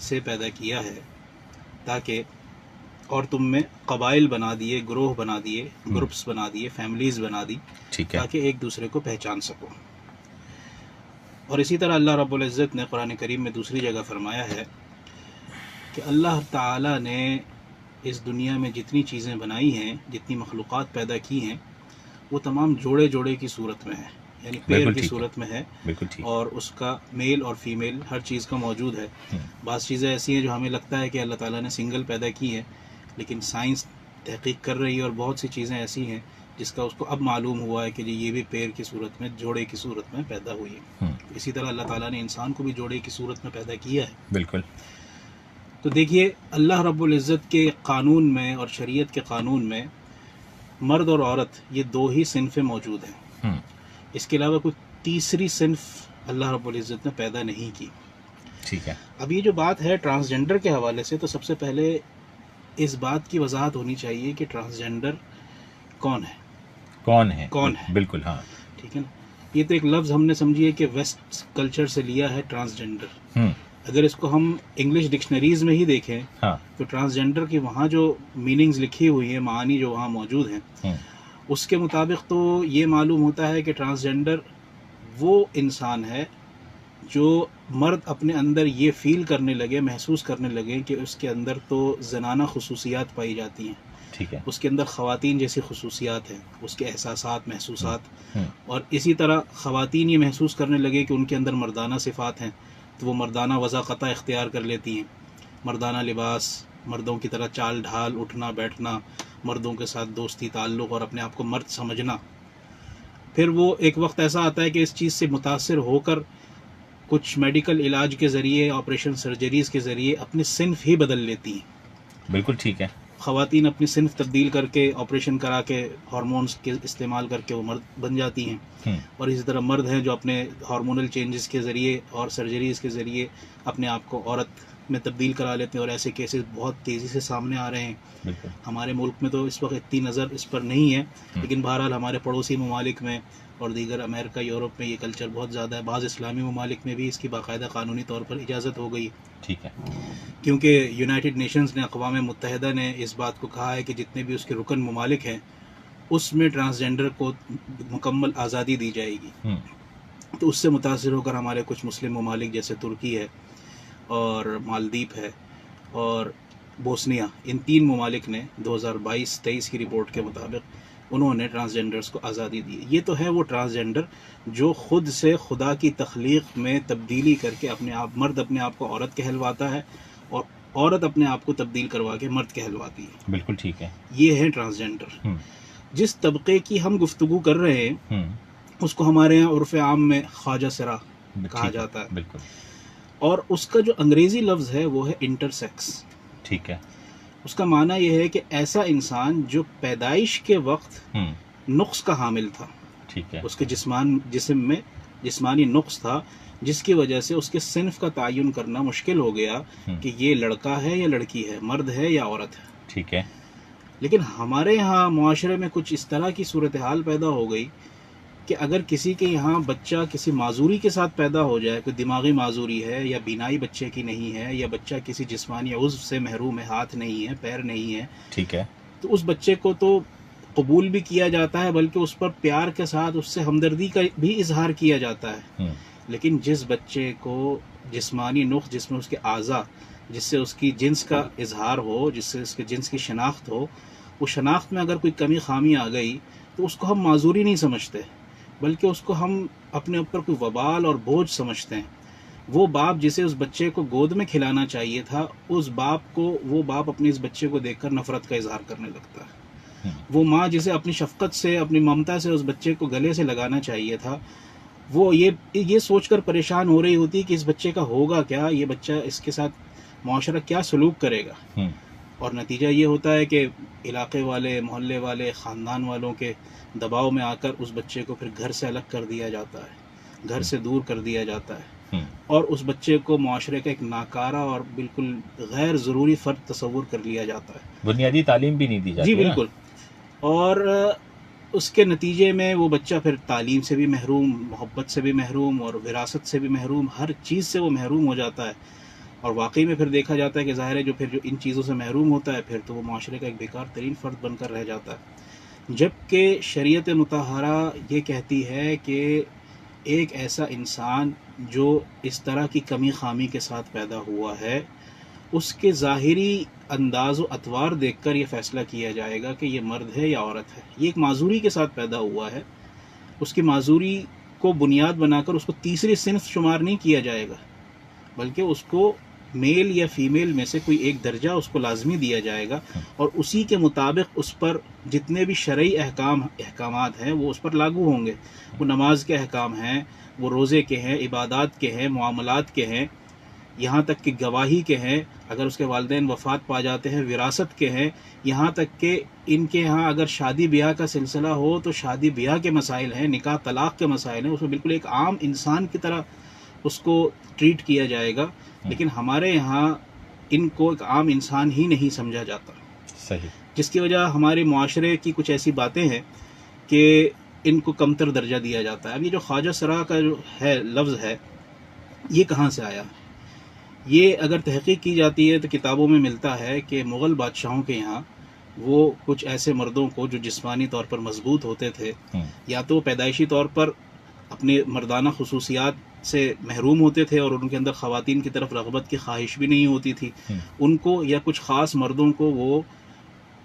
سے پیدا کیا ہے تاکہ، اور تم میں قبائل بنا دیے، گروہ بنا دیے، گروپس بنا دیے، فیملیز بنا دی، ٹھیک ہے، تاکہ ایک دوسرے کو پہچان سکو۔ اور اسی طرح اللہ رب العزت نے قرآن کریم میں دوسری جگہ فرمایا ہے کہ اللہ تعالیٰ نے اس دنیا میں جتنی چیزیں بنائی ہیں، جتنی مخلوقات پیدا کی ہیں، وہ تمام جوڑے جوڑے کی صورت میں ہے، یعنی پیر بالکل کی ٹھیک ہے، صورت میں ہے، بالکل ٹھیک، اور اس کا میل اور فیمیل ہر چیز کا موجود ہے۔ بعض چیزیں ایسی ہیں جو ہمیں لگتا ہے کہ اللہ تعالیٰ نے سنگل پیدا کی ہیں، لیکن سائنس تحقیق کر رہی ہے اور بہت سی چیزیں ایسی ہیں جس کا اس کو اب معلوم ہوا ہے کہ یہ بھی پیر کی صورت میں، جوڑے کی صورت میں پیدا ہوئی ہے۔ اسی طرح اللہ تعالیٰ نے انسان کو بھی جوڑے کی صورت میں پیدا کیا ہے۔ بالکل، تو دیکھیے اللہ رب العزت کے قانون میں اور شریعت کے قانون میں مرد اور عورت یہ دو ہی صنفیں موجود ہیں، اس کے علاوہ کوئی تیسری صنف اللہ رب العزت نے پیدا نہیں کی۔ ٹھیک ہے، اب یہ جو بات ہے ٹرانسجنڈر کے حوالے سے، تو سب سے پہلے اس بات کی وضاحت ہونی چاہیے کہ ٹرانسجنڈر کون ہے، کون ہے؟ کون ہے؟ بالکل، ہاں، ٹھیک ہے نا۔ یہ تو ایک لفظ ہم نے سمجھیے کہ ویسٹ کلچر سے لیا ہے ٹرانسجنڈر۔ اگر اس کو ہم انگلش ڈکشنریز میں ہی دیکھیں ہاں، تو ٹرانسجنڈر کی وہاں جو میننگز لکھی ہوئی ہیں، معانی جو وہاں موجود ہیں، اس کے مطابق تو یہ معلوم ہوتا ہے کہ ٹرانسجنڈر وہ انسان ہے جو مرد اپنے اندر یہ فیل کرنے لگے، محسوس کرنے لگے کہ اس کے اندر تو زنانہ خصوصیات پائی جاتی ہیں، ٹھیک ہے، اس کے اندر خواتین جیسی خصوصیات ہیں، اس کے احساسات، محسوسات، اور اسی طرح خواتین یہ محسوس کرنے لگے کہ ان کے اندر مردانہ صفات ہیں، تو وہ مردانہ وضاقتہ اختیار کر لیتی ہیں، مردانہ لباس، مردوں کی طرح چال ڈھال، اٹھنا بیٹھنا، مردوں کے ساتھ دوستی تعلق اور اپنے آپ کو مرد سمجھنا۔ پھر وہ ایک وقت ایسا آتا ہے کہ اس چیز سے متاثر ہو کر کچھ میڈیکل علاج کے ذریعے، آپریشن سرجریز کے ذریعے اپنی صنف ہی بدل لیتی ہیں۔ بالکل ٹھیک ہے، خواتین اپنی صنف تبدیل کر کے، آپریشن کرا کے، ہارمونز کے استعمال کر کے وہ مرد بن جاتی ہیں، اور اسی طرح مرد ہیں جو اپنے ہارمونل چینجز کے ذریعے اور سرجریز کے ذریعے اپنے آپ کو عورت میں تبدیل کرا لیتے ہیں، اور ایسے کیسز بہت تیزی سے سامنے آ رہے ہیں۔ بالکل، ہمارے ملک میں تو اس وقت اتنی نظر اس پر نہیں ہے، لیکن بہرحال ہمارے پڑوسی ممالک میں اور دیگر امریکہ، یورپ میں یہ کلچر بہت زیادہ ہے۔ بعض اسلامی ممالک میں بھی اس کی باقاعدہ قانونی طور پر اجازت ہو گئی، ٹھیک ہے، کیونکہ یونائٹڈ نیشنز نے، اقوام متحدہ نے اس بات کو کہا ہے کہ جتنے بھی اس کے رکن ممالک ہیں اس میں ٹرانسجنڈر کو مکمل آزادی دی جائے گی۔ تو اس سے متاثر ہو کر ہمارے کچھ مسلم ممالک جیسے ترکی ہے اور مالدیپ ہے اور بوسنیا، ان تین ممالک نے 2022-23 کی رپورٹ کے مطابق انہوں نے ٹرانسجنڈرز کو آزادی دی۔ یہ تو ہے وہ ٹرانسجنڈر جو خود سے خدا کی تخلیق میں تبدیلی کر کے اپنے آپ، مرد اپنے آپ کو عورت کہلواتا ہے اور عورت اپنے آپ کو تبدیل کروا کے مرد کہلواتی ہے۔ بالکل ٹھیک ہے، یہ ہے ٹرانسجنڈر۔ جس طبقے کی ہم گفتگو کر رہے ہیں اس کو ہمارے یہاں عرف عام میں خواجہ سرا کہا جاتا ہے، بالکل، اور اس کا جو انگریزی لفظ ہے وہ ہے انٹرسیکس۔ ٹھیک ہے، اس کا معنی یہ ہے کہ ایسا انسان جو پیدائش کے وقت نقص کا حامل تھا، ٹھیک ہے، اس کے جسم میں جسمانی نقص تھا، جس کی وجہ سے اس کے صنف کا تعین کرنا مشکل ہو گیا کہ یہ لڑکا ہے یا لڑکی ہے، مرد ہے یا عورت ہے۔ ٹھیک ہے، لیکن ہمارے یہاں معاشرے میں کچھ اس طرح کی صورتحال پیدا ہو گئی کہ اگر کسی کے یہاں بچہ کسی معذوری کے ساتھ پیدا ہو جائے، کوئی دماغی معذوری ہے یا بینائی بچے کی نہیں ہے، یا بچہ کسی جسمانی عضو سے محروم ہے، ہاتھ نہیں ہے، پیر نہیں ہے، ٹھیک ہے، تو اس بچے کو تو قبول بھی کیا جاتا ہے، بلکہ اس پر پیار کے ساتھ اس سے ہمدردی کا بھی اظہار کیا جاتا ہے۔ لیکن جس بچے کو جسمانی نقص، جس میں اس کے اعضاء، جس سے اس کی جنس کا اظہار ہو، جس سے اس کے جنس کی شناخت ہو، وہ شناخت میں اگر کوئی کمی خامی آ گئی تو اس کو ہم معذوری نہیں سمجھتے، بلکہ اس کو ہم اپنے اوپر کوئی وبال اور بوجھ سمجھتے ہیں۔ وہ باپ جسے اس بچے کو گود میں کھلانا چاہیے تھا، وہ باپ اپنے اس بچے کو دیکھ کر نفرت کا اظہار کرنے لگتا ہے۔ وہ ماں جسے اپنی شفقت سے، اپنی ممتا سے اس بچے کو گلے سے لگانا چاہیے تھا، وہ یہ سوچ کر پریشان ہو رہی ہوتی کہ اس بچے کا ہوگا کیا، یہ بچہ اس کے ساتھ معاشرہ کیا سلوک کرے گا، اور نتیجہ یہ ہوتا ہے کہ علاقے والے، محلے والے، خاندان والوں کے دباؤ میں آ کر اس بچے کو پھر گھر سے الگ کر دیا جاتا ہے، گھر سے دور کر دیا جاتا ہے، اور اس بچے کو معاشرے کا ایک ناکارہ اور بالکل غیر ضروری فرد تصور کر لیا جاتا ہے۔ بنیادی تعلیم بھی نہیں دی جاتی۔ جی بالکل، اور اس کے نتیجے میں وہ بچہ پھر تعلیم سے بھی محروم، محبت سے بھی محروم، اور وراثت سے بھی محروم، ہر چیز سے وہ محروم ہو جاتا ہے۔ اور واقعی میں پھر دیکھا جاتا ہے کہ ظاہر ہے جو ان چیزوں سے محروم ہوتا ہے پھر تو وہ معاشرے کا ایک بیکار ترین فرد بن کر رہ جاتا ہے، جبکہ شریعت مطہرہ یہ کہتی ہے کہ ایک ایسا انسان جو اس طرح کی کمی خامی کے ساتھ پیدا ہوا ہے، اس کے ظاہری انداز و اطوار دیکھ کر یہ فیصلہ کیا جائے گا کہ یہ مرد ہے یا عورت ہے۔ یہ ایک معذوری کے ساتھ پیدا ہوا ہے، اس کی معذوری کو بنیاد بنا کر اس کو تیسری صنف شمار نہیں کیا جائے گا، بلکہ اس کو میل یا فیمیل میں سے کوئی ایک درجہ اس کو لازمی دیا جائے گا، اور اسی کے مطابق اس پر جتنے بھی شرعی احکامات ہیں وہ اس پر لاگو ہوں گے۔ وہ نماز کے احکام ہیں، وہ روزے کے ہیں، عبادات کے ہیں، معاملات کے ہیں، یہاں تک کہ گواہی کے ہیں، اگر اس کے والدین وفات پا جاتے ہیں وراثت کے ہیں، یہاں تک کہ ان کے ہاں اگر شادی بیاہ کا سلسلہ ہو تو شادی بیاہ کے مسائل ہیں، نکاح طلاق کے مسائل ہیں، اس میں بالکل ایک عام انسان کی طرح اس کو ٹریٹ کیا جائے گا۔ لیکن ہمارے یہاں ان کو ایک عام انسان ہی نہیں سمجھا جاتا، صحیح، جس کی وجہ ہمارے معاشرے کی کچھ ایسی باتیں ہیں کہ ان کو کمتر درجہ دیا جاتا ہے۔ اب یہ جو خواجہ سرا کا جو ہے لفظ ہے، یہ کہاں سے آیا؟ یہ اگر تحقیق کی جاتی ہے تو کتابوں میں ملتا ہے کہ مغل بادشاہوں کے یہاں وہ کچھ ایسے مردوں کو جو جسمانی طور پر مضبوط ہوتے تھے، یا تو پیدائشی طور پر اپنے مردانہ خصوصیات سے محروم ہوتے تھے اور ان کے اندر خواتین کی طرف رغبت کی خواہش بھی نہیں ہوتی تھی، ان کو یا کچھ خاص مردوں کو وہ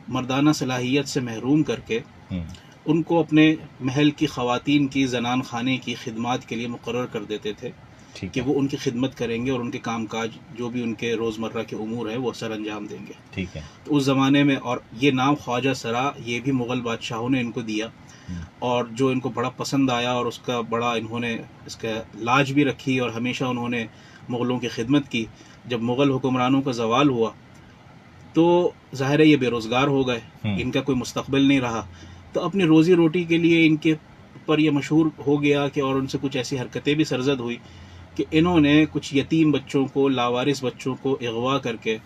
مردانہ صلاحیت سے محروم کر کے ان کو اپنے محل کی خواتین کی زنان خانے کی خدمات کے لیے مقرر کر دیتے تھے کہ وہ ان کی خدمت کریں گے اور ان کے کام کاج جو بھی ان کے روزمرہ کے امور ہیں وہ سر انجام دیں گے۔ ٹھیک ہے، تو اس زمانے میں، اور یہ نام خواجہ سرا یہ بھی مغل بادشاہوں نے ان کو دیا، اور جو ان کو بڑا پسند آیا اور اس کا بڑا انہوں نے اس کا لاج بھی رکھی اور ہمیشہ انہوں نے مغلوں کی خدمت کی۔ جب مغل حکمرانوں کا زوال ہوا تو ظاہر ہے یہ بے روزگار ہو گئے، ان کا کوئی مستقبل نہیں رہا، تو اپنی روزی روٹی کے لیے ان کے پر یہ مشہور ہو گیا کہ، اور ان سے کچھ ایسی حرکتیں بھی سرزد ہوئی کہ انہوں نے کچھ یتیم بچوں کو، لاوارث بچوں کو اغوا کر کے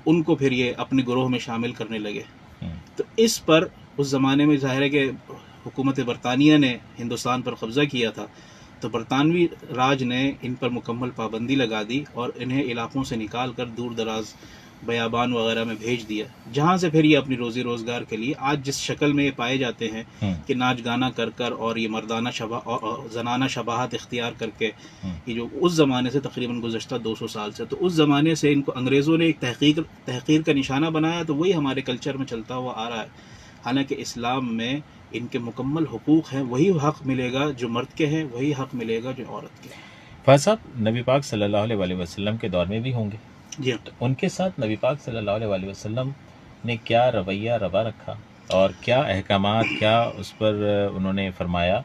ان کو پھر یہ اپنے گروہ میں شامل کرنے لگے۔ تو اس پر اس زمانے میں ظاہر ہے کہ حکومت برطانیہ نے ہندوستان پر قبضہ کیا تھا، تو برطانوی راج نے ان پر مکمل پابندی لگا دی اور انہیں علاقوں سے نکال کر دور دراز بیابان وغیرہ میں بھیج دیا، جہاں سے پھر یہ اپنی روزی روزگار کے لیے آج جس شکل میں یہ پائے جاتے ہیں کہ ناچ گانا کر کر اور یہ مردانہ زنانہ شباہت اختیار کر کے، یہ جو اس زمانے سے تقریباً گزشتہ 200 سال سے، تو اس زمانے سے ان کو انگریزوں نے ایک تحقیر کا نشانہ بنایا، تو وہی ہمارے کلچر میں چلتا ہوا آ رہا ہے۔ حالانکہ اسلام میں ان کے مکمل حقوق ہیں، وہی حق ملے گا جو مرد کے ہیں، وہی حق ملے گا جو عورت کے ہیں۔ فیض صاحب، نبی پاک صلی اللہ علیہ وسلم کے دور میں بھی ہوں گے، جی، ان کے ساتھ نبی پاک صلی اللہ علیہ وسلم نے کیا رویہ روا رکھا اور کیا احکامات، کیا اس پر انہوں نے فرمایا،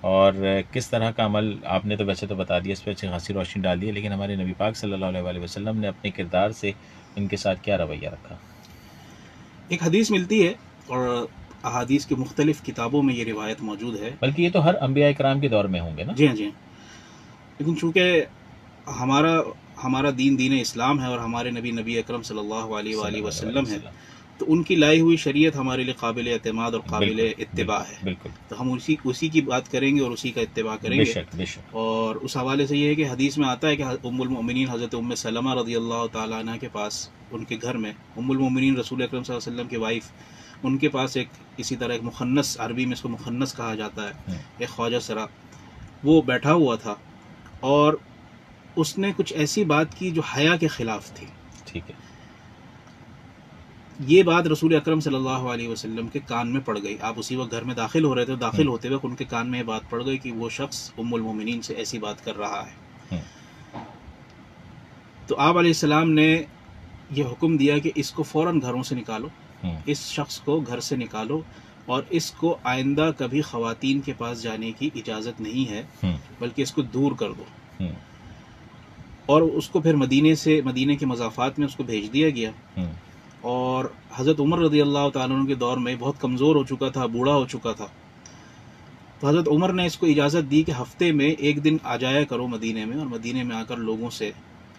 اور کس طرح کا عمل؟ آپ نے تو ویسے تو بتا دیا، اس پہ اچھی خاصی روشنی ڈال دی ہے، لیکن ہمارے نبی پاک صلی اللہ علیہ وسلم نے اپنے کردار سے ان کے ساتھ کیا رویہ رکھا؟ ایک حدیث ملتی ہے اور احادیث کی مختلف کتابوں میں یہ روایت موجود ہے، بلکہ یہ تو ہر انبیاء کرام کے دور میں ہوں گے نا؟ جی ہاں، جی ہاں، لیکن چونکہ ہمارا دین اسلام ہے اور ہمارے نبی اکرم صلی اللہ علیہ وآلہ وسلم ہے، تو ان کی لائی ہوئی شریعت ہمارے لیے قابل اعتماد اور قابل اتباع ہے۔ بالکل، تو ہم اسی کی بات کریں گے اور اسی کا اتباع کریں بے گے۔ شک بے شک۔ اور اس حوالے سے یہ ہے کہ حدیث میں آتا ہے کہ ام المؤمنین حضرت ام سلمہ رضی اللہ تعالیٰ عنہ کے پاس، ان کے گھر میں، ام المؤمنین رسول اکرم صلی اللہ علیہ وسلم کی وائف، ان کے پاس اسی طرح ایک مخنث، عربی میں اس کو مخنث کہا جاتا ہے، ایک خواجہ سرا، وہ بیٹھا ہوا تھا اور اس نے کچھ ایسی بات کی جو حیا کے خلاف تھی۔ ٹھیک ہے، یہ بات رسول اکرم صلی اللہ علیہ وسلم کے کان میں پڑ گئی۔ آپ اسی وقت گھر میں داخل ہو رہے تھے، داخل ہوتے وقت ان کے کان میں یہ بات پڑ گئی کہ وہ شخص ام المومنین سے ایسی بات کر رہا ہے۔ تو آپ علیہ السلام نے یہ حکم دیا کہ اس کو فوراً گھروں سے نکالو، اس شخص کو گھر سے نکالو، اور اس کو آئندہ کبھی خواتین کے پاس جانے کی اجازت نہیں ہے، بلکہ اس کو دور کر دو۔ اور اس کو پھر مدینے کے مضافات میں اس کو بھیج دیا گیا۔ اور حضرت عمر رضی اللہ تعالیٰ عنہ کے دور میں بہت کمزور ہو چکا تھا، بوڑھا ہو چکا تھا، تو حضرت عمر نے اس کو اجازت دی کہ ہفتے میں ایک دن آ جایا کرو مدینے میں، اور مدینے میں آ کر لوگوں سے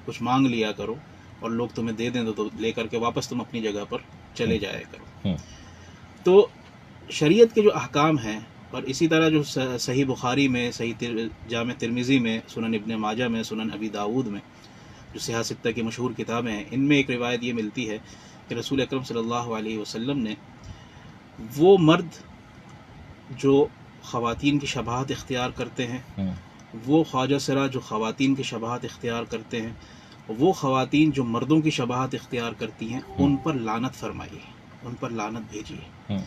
کچھ مانگ لیا کرو، اور لوگ تمہیں دے دیں تو لے کر کے واپس تم اپنی جگہ پر چلے جایا کرو۔ تو شریعت کے جو احکام ہیں، اور اسی طرح جو صحیح بخاری میں، صحیح جامع ترمذی میں، سنن ابن ماجہ میں، سنن ابی داود میں جو سیاہ ستہ کی مشہور کتابیں ہیں، ان میں ایک روایت یہ ملتی ہے کہ رسول اکرم صلی اللہ علیہ وسلم نے وہ مرد جو خواتین کی شباہت اختیار کرتے ہیں، وہ خواجہ سرا جو خواتین کی شباہت اختیار کرتے ہیں، وہ خواتین جو مردوں کی شباہت اختیار کرتی ہیں، ان پر لعنت فرمائیے، ان پر لعنت بھیجیے۔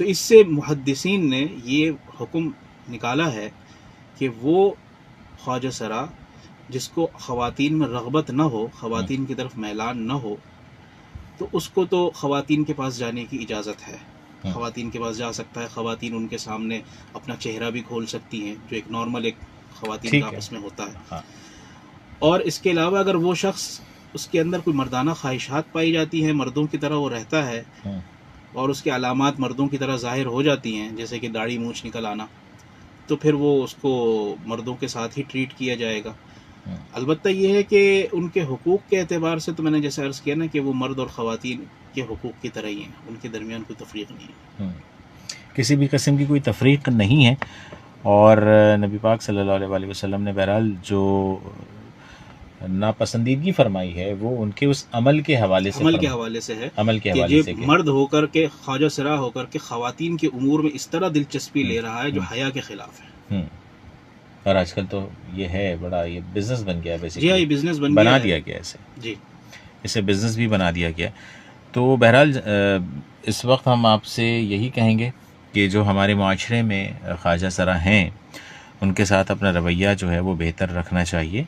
تو اس سے محدثین نے یہ حکم نکالا ہے کہ وہ خواجہ سرا جس کو خواتین میں رغبت نہ ہو، خواتین کی طرف میلان نہ ہو، تو اس کو تو خواتین کے پاس جانے کی اجازت ہے، خواتین کے پاس جا سکتا ہے، خواتین ان کے سامنے اپنا چہرہ بھی کھول سکتی ہیں، جو ایک نارمل ایک خواتین کا آپس میں ہوتا ہے۔ اور اس کے علاوہ اگر وہ شخص اس کے اندر کوئی مردانہ خواہشات پائی جاتی ہیں، مردوں کی طرح وہ رہتا ہے اور اس کے علامات مردوں کی طرح ظاہر ہو جاتی ہیں، جیسے کہ داڑھی مونچھ نکل آنا، تو پھر وہ اس کو مردوں کے ساتھ ہی ٹریٹ کیا جائے گا۔ البتہ یہ ہے کہ ان کے حقوق کے اعتبار سے تو میں نے جیسے عرض کیا نا کہ وہ مرد اور خواتین کے حقوق کی طرح ہی ہیں، ان کے درمیان کوئی تفریق نہیں ہے، کسی بھی قسم کی کوئی تفریق نہیں ہے۔ اور نبی پاک صلی اللہ علیہ وسلم نے بہرحال جو ناپسندیدگی فرمائی ہے وہ ان کے اس عمل کے حوالے سے عمل کے حوالے سے ہے عمل کے کہ حوالے یہ سے کہ مرد ہو کر کے خواجہ سرا ہو کر کے خواتین کے امور میں اس طرح دلچسپی لے رہا ہے جو حیا کے خلاف ہے۔ اور آج کل تو یہ ہے بڑا، یہ بزنس بن گیا ہے، جی ہاں، یہ بزنس بنا دیا گیا اسے، جی اسے بزنس بھی بنا دیا گیا۔ تو بہرحال اس وقت ہم آپ سے یہی کہیں گے کہ جو ہمارے معاشرے میں خواجہ سرا ہیں ان کے ساتھ اپنا رویہ جو ہے وہ بہتر رکھنا چاہیے،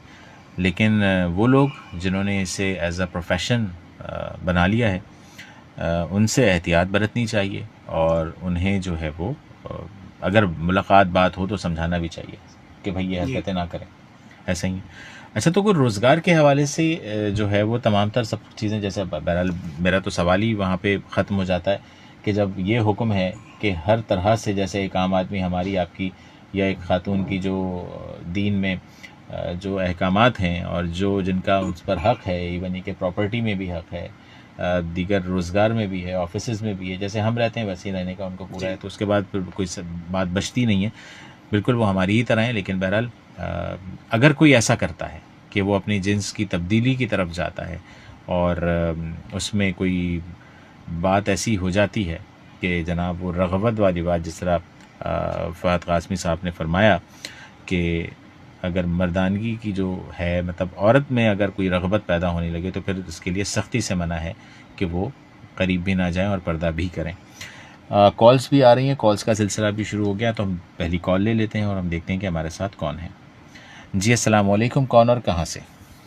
لیکن وہ لوگ جنہوں نے اسے ایز اے پروفیشن بنا لیا ہے ان سے احتیاط برتنی چاہیے، اور انہیں جو ہے وہ اگر ملاقات بات ہو تو سمجھانا بھی چاہیے کہ بھائی یہ حرکتیں نہ کریں، ایسا ہی۔ اچھا، تو کوئی روزگار کے حوالے سے جو ہے وہ تمام تر سب چیزیں، جیسے بہرحال میرا تو سوال ہی وہاں پہ ختم ہو جاتا ہے کہ جب یہ حکم ہے کہ ہر طرح سے، جیسے ایک عام آدمی ہماری آپ کی یا ایک خاتون کی جو دین میں جو احکامات ہیں اور جو جن کا اس پر حق ہے، ایون کہ پراپرٹی میں بھی حق ہے، دیگر روزگار میں بھی ہے، آفیسز میں بھی ہے، جیسے ہم رہتے ہیں ویسے ہی رہنے کا ان کو پورا ہے، تو اس کے بعد پھر کوئی بات بچتی نہیں ہے، بالکل وہ ہماری ہی طرح ہیں۔ لیکن بہرحال اگر کوئی ایسا کرتا ہے کہ وہ اپنی جنس کی تبدیلی کی طرف جاتا ہے اور اس میں کوئی بات ایسی ہو جاتی ہے کہ جناب وہ رغبت والی بات، جس طرح فہد قاسمی صاحب نے فرمایا کہ اگر مردانگی کی جو ہے، مطلب عورت میں اگر کوئی رغبت پیدا ہونے لگے تو پھر اس کے لیے سختی سے منع ہے کہ وہ قریب بھی نہ جائیں اور پردہ بھی کریں۔ کالز بھی آ رہی ہیں، کالز کا سلسلہ بھی شروع ہو گیا، تو ہم پہلی کال لے لیتے ہیں اور ہم دیکھتے ہیں کہ ہمارے ساتھ کون ہے۔ جی السلام علیکم، کون اور کہاں سے؟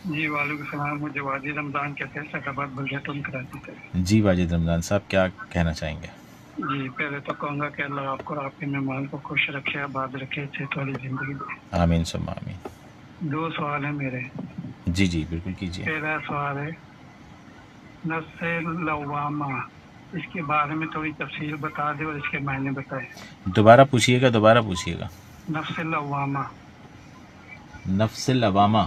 جی وعلیکم السلام، مجھے واجد رمضان کہتے ہیں، سیدآباد بلگیٹن کراچی سے۔ جی واجد رمضان صاحب، کیا کہنا چاہیں گے؟ جی پہلے تو کہوں گا کہ اللہ آپ کو اور آپ کے مہمان کو خوش رکھے، آباد رکھے، صحت والی زندگی دے۔ آمین ثم آمین۔ 2 سوال ہیں میرے۔ جی جی بالکل کیجیے۔ پہلا سوال ہے نفس لوامہ، اس کے بارے میں تھوڑی تفصیل بتا دیں اور اس کے معنی بتائیں۔ دوبارہ پوچھیے گا، دوبارہ پوچھیے گا۔ نفس لوامہ، نفس لوامہ،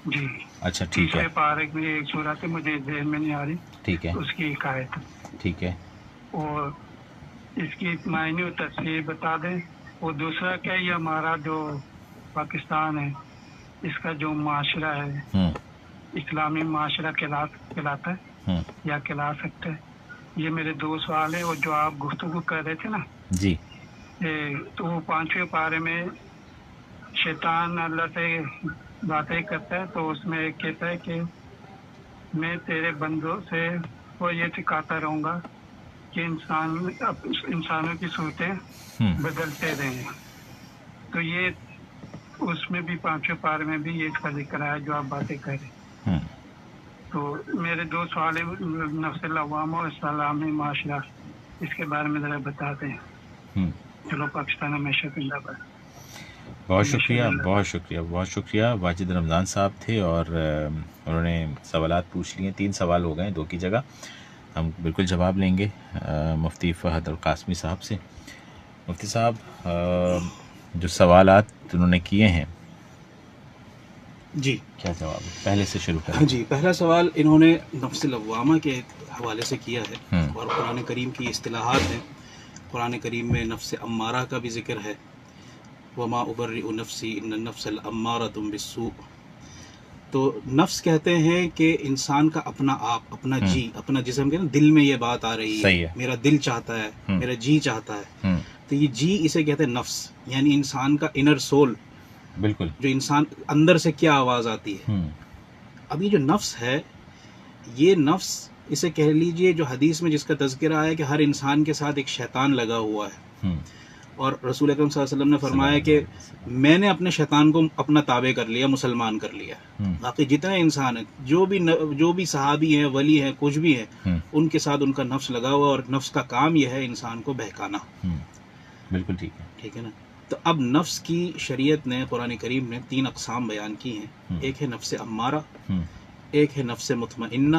جی اچھا ٹھیک ہے، تیسرے پارے میں ایک صورت ہے، مجھے ذہن میں نہیں آ رہی، ٹھیک ہے اس کی ایک آیت، ٹھیک ہے، اور اس کی معنی اور تفصیل بتا دیں۔ اور دوسرا کیا، یہ ہمارا جو پاکستان ہے اس کا جو معاشرہ ہے اسلامی معاشرہ کہلاتا ہے یا کہلا سکتا ہے؟ یہ میرے 2 سوال ہیں۔ اور جو آپ گفتگو کر رہے تھے نا جی، تو وہ 5ویں پارے میں شیطان اللہ سے باتیں کرتا ہے، تو اس میں ایک کہتا ہے کہ میں تیرے بندوں سے وہ یہ سکھاتا رہوں گا کہ انسانوں کی صورتیں بدلتے رہیں۔ تو یہ اس میں بھی 5ویں پارے میں بھی یہ اس کا ذکر ہے جو آپ باتیں کر رہے ہیں۔ تو میرے 2 سوال ہیں، نفس لوامہ اور اسلامی معاشرہ، اس کے بارے میں ذرا بتا دیں۔ چلو پاکستان ہمیشہ زندہ باد۔ بہت شکریہ، بہت شکریہ، بہت شکریہ۔ واجد رمضان صاحب تھے اور انہوں نے سوالات پوچھ لیے، 3 سوال ہو گئے 2 کی جگہ۔ ہم بالکل جواب لیں گے مفتی فہد القاسمی صاحب سے۔ مفتی صاحب، جو سوالات انہوں نے کیے ہیں، جی کیا جواب ہے؟ پہلے سے شروع کریں۔ جی، پہلا سوال انہوں نے نفس لوامہ کے حوالے سے کیا ہے، اور قرآن کریم کی اصطلاحات ہیں۔ قرآن کریم میں نفس امارہ کا بھی ذکر ہے، وما ابرئ نفسی ان النفس لامارۃ بالسوء۔ تو نفس کہتے ہیں کہ انسان کا اپنا آپ، اپنا جی، اپنا جسم کے نا دل میں یہ بات آ رہی صحیح ہے، میرا دل چاہتا ہے، میرا جی چاہتا ہے، تو یہ جی اسے کہتے ہیں نفس، یعنی انسان کا انر سول، بالکل، جو انسان اندر سے کیا آواز آتی ہے۔ اب یہ جو نفس ہے، یہ نفس اسے کہہ لیجئے جو حدیث میں جس کا تذکرہ ہے کہ ہر انسان کے ساتھ ایک شیطان لگا ہوا ہے، اور رسول اکرم صلی اللہ علیہ وسلم نے فرمایا کہ میں نے اپنے شیطان کو اپنا تابع کر لیا، مسلمان کر لیا۔ باقی جتنے انسان ہیں، جو بھی صحابی ہیں، ولی ہیں، کچھ بھی ہیں، ان کے ساتھ ان کا نفس لگا ہوا، اور نفس کا کام یہ ہے انسان کو بہکانا۔ بالکل ٹھیک ہے نا؟ تو اب نفس کی شریعت نے، قرآن کریم نے 3 اقسام بیان کی ہیں، ایک ہے نفس امارہ، ایک ہے نفس مطمئنہ،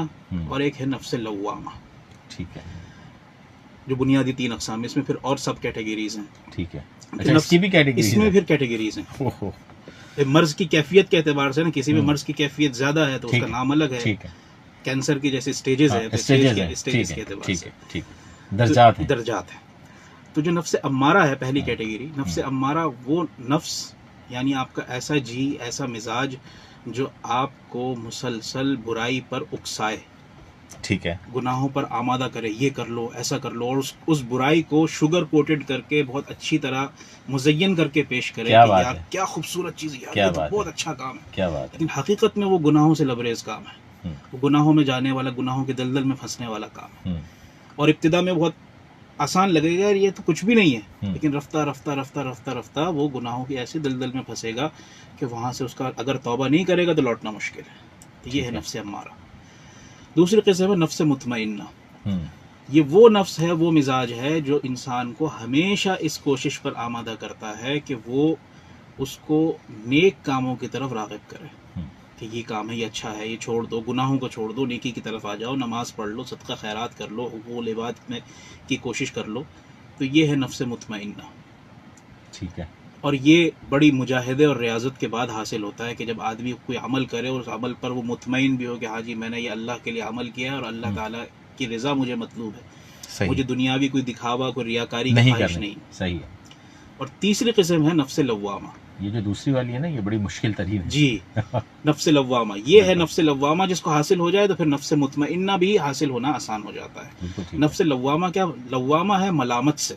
اور ایک ہے نفس لوامہ۔ ٹھیک ہے، جو بنیادی 3 اقسام ہیں، اس میں پھر اور سب کیٹیگریز ہیں۔ ٹھیک ہے، اچھا اس کی بھی کیٹیگری اس میں پھر کیٹیگریز ہیں۔ مرض کی کیفیت کے اعتبار سے نا، کسی میں مرض کی کیفیت زیادہ ہے تو اس کا نام الگ ہے، کینسر کی جیسے سٹیجز ہیں، سٹیجز کے اعتبار سے درجات ہیں۔ تو جو نفس امارہ ہے، پہلی کیٹیگری نفس امارہ، وہ نفس یعنی آپ کا ایسا جی، ایسا مزاج جو آپ کو مسلسل برائی پر اکسائے، ٹھیک ہے، گناہوں پر آمادہ کرے، یہ کر لو، ایسا کر لو، اور اس برائی کو شوگر کوٹڈ کر کے بہت اچھی طرح مزین کر کے پیش کرے کہ یار کیا خوبصورت چیز ہے، یہ تو بہت اچھا کام ہے، لیکن حقیقت میں وہ گناہوں سے لبریز کام ہے، وہ گناہوں میں جانے والا، گناہوں کے دلدل میں پھنسنے والا کام ہے۔ اور ابتدا میں بہت آسان لگے گا، یہ تو کچھ بھی نہیں ہے، لیکن رفتہ رفتہ رفتہ رفتہ رفتہ وہ گناہوں کی ایسے دلدل میں پھنسے گا کہ وہاں سے اس کا اگر توبہ نہیں کرے گا تو لوٹنا مشکل ہے۔ یہ ہے نفس امارہ۔ دوسری قسم ہے نفس مطمئنہ۔ یہ وہ نفس ہے، وہ مزاج ہے جو انسان کو ہمیشہ اس کوشش پر آمادہ کرتا ہے کہ وہ اس کو نیک کاموں کی طرف راغب کرے، کہ یہ کام ہے، یہ اچھا ہے، یہ چھوڑ دو، گناہوں کو چھوڑ دو، نیکی کی طرف آ جاؤ، نماز پڑھ لو، صدقہ خیرات کر لو، وہ عبادت میں کی کوشش کر لو۔ تو یہ ہے نفس مطمئنہ۔ ٹھیک ہے، اور یہ بڑی مجاہدے اور ریاضت کے بعد حاصل ہوتا ہے کہ جب آدمی کوئی عمل کرے اور اس عمل پر وہ مطمئن بھی ہو کہ ہاں جی میں نے یہ اللہ کے لیے عمل کیا ہے اور اللہ تعالیٰ کی رضا مجھے مطلوب ہے، مجھے دنیاوی کوئی دکھاوا، کوئی ریاکاری کی خواہش نہیں۔ صحیح ہے۔ اور تیسری قسم ہے نفس لوامہ۔ یہ جو دوسری والی ہے نا، یہ بڑی مشکل ترین ہے۔ جی، نفس لوامہ یہ ہے نفس لوامہ، جس کو حاصل ہو جائے تو پھر نفس مطمئنہ بھی حاصل ہونا آسان ہو جاتا ہے۔ نفس لوامہ کیا؟ لوامہ ہے ملامت سے۔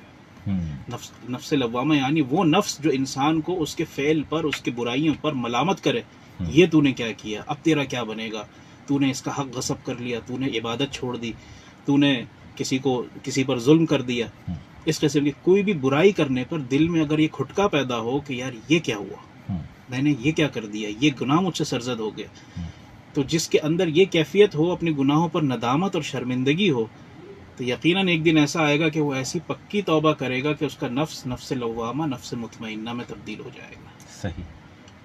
نفس لوامہ یعنی وہ نفس جو انسان کو اس کے فعل پر، اس کے برائیوں پر ملامت کرے، یہ تو نے کیا کیا، اب تیرا کیا بنے گا، تو نے اس کا حق غصب کر لیا، تو نے عبادت چھوڑ دی، تو نے کسی پر ظلم کر دیا۔ اس قسم کی کوئی بھی برائی کرنے پر دل میں اگر یہ کھٹکا پیدا ہو کہ یار یہ کیا ہوا، میں نے یہ کیا کر دیا، یہ گناہ مجھ سے سرزد ہو گیا، تو جس کے اندر یہ کیفیت ہو، اپنے گناہوں پر ندامت اور شرمندگی ہو، تو یقیناً ایک دن ایسا آئے گا کہ وہ ایسی پکی توبہ کرے گا کہ اس کا نفس نفس لوامہ نفس مطمئنہ میں تبدیل ہو جائے گا۔ صحیح۔